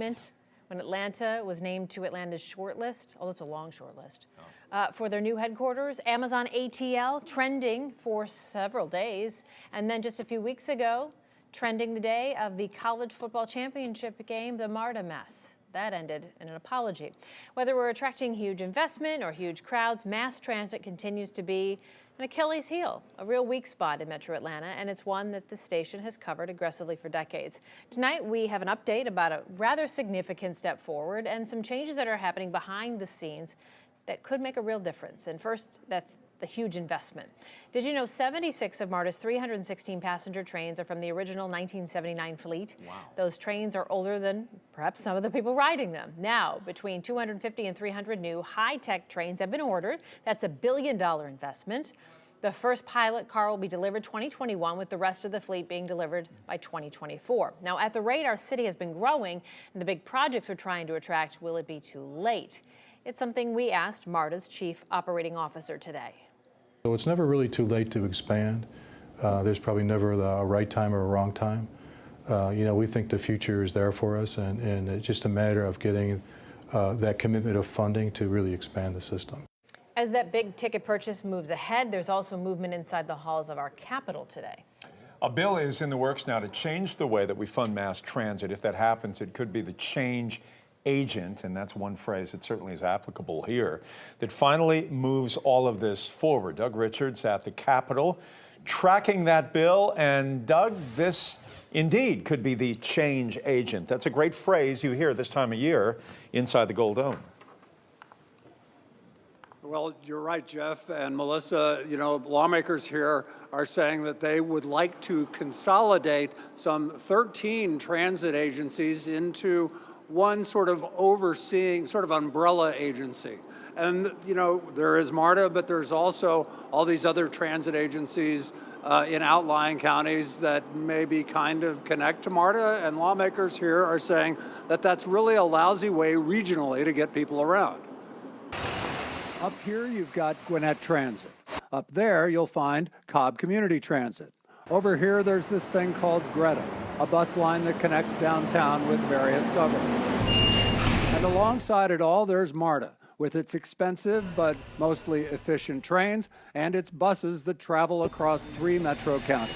excitement when Atlanta was named to Atlanta's shortlist, although it's a long shortlist, for their new headquarters. Amazon ATL trending for several days. And then just a few weeks ago, trending the day of the college football championship game, the MARTA mess. That ended in an apology. Whether we're attracting huge investment or huge crowds, mass transit continues to be an Achilles heel, a real weak spot in Metro Atlanta, and it's one that the station has covered aggressively for decades. Tonight, we have an update about a rather significant step forward and some changes that are happening behind the scenes that could make a real difference. And first, that's the huge investment. Did you know 76 of MARTA's 316 passenger trains are from the original 1979 fleet? Wow. Those trains are older than perhaps some of the people riding them. Now, between 250 and 300 new high-tech trains have been ordered. That's $1 billion investment. The first pilot car will be delivered 2021, with the rest of the fleet being delivered by 2024. Now, at the rate our city has been growing and the big projects we're trying to attract, will it be too late? It's something we asked MARTA's chief operating officer today. So it's never really too late to expand. There's probably never a right time or a wrong time. We think the future is there for us, and it's just a matter of getting that commitment of funding to really expand the system. As that big ticket purchase moves ahead, there's also movement inside the halls of our Capitol today. A bill is in the works now to change the way that we fund mass transit. If that happens, it could be the change agent, and that's one phrase that certainly is applicable here, that finally moves all of this forward. Doug Richards at the Capitol tracking that bill. And Doug, this indeed could be the change agent. That's a great phrase you hear this time of year inside the Gold Dome. Well, you're right, Jeff and Melissa. Lawmakers here are saying that they would like to consolidate some 13 transit agencies into one sort of overseeing, sort of umbrella agency. And, there is MARTA, but there's also all these other transit agencies in outlying counties that maybe kind of connect to MARTA. And lawmakers here are saying that that's really a lousy way regionally to get people around. Up here, you've got Gwinnett Transit. Up there, you'll find Cobb Community Transit. Over here, there's this thing called Greta, a bus line that connects downtown with various suburbs. And alongside it all, there's MARTA, with its expensive but mostly efficient trains and its buses that travel across 3 metro counties.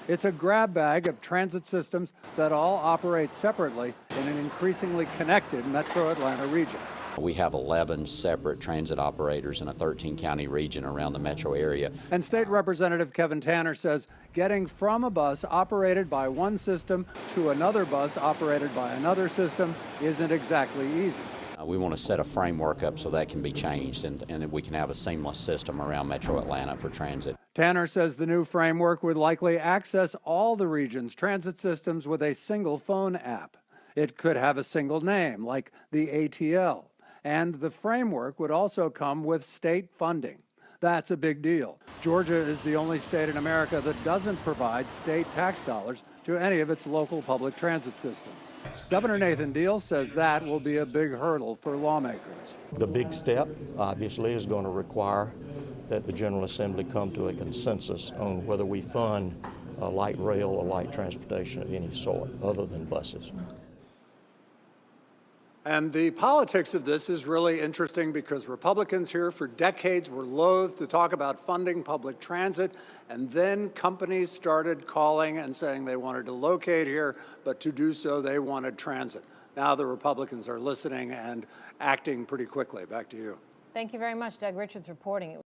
It's a grab bag of transit systems that all operate separately in an increasingly connected Metro Atlanta region. We have 11 separate transit operators in a 13-county region around the metro area. And State Representative Kevin Tanner says getting from a bus operated by one system to another bus operated by another system isn't exactly easy. We want to set a framework up so that can be changed and we can have a seamless system around Metro Atlanta for transit. Tanner says the new framework would likely access all the region's transit systems with a single phone app. It could have a single name, like the ATL. And the framework would also come with state funding. That's a big deal. Georgia is the only state in America that doesn't provide state tax dollars to any of its local public transit systems. Governor Nathan Deal says that will be a big hurdle for lawmakers. The big step, obviously, is going to require that the General Assembly come to a consensus on whether we fund light rail or light transportation of any sort other than buses. And the politics of this is really interesting because Republicans here for decades were loath to talk about funding public transit, and then companies started calling and saying they wanted to locate here, but to do so they wanted transit. Now the Republicans are listening and acting pretty quickly. Back to you. Thank you very much, Doug Richards reporting.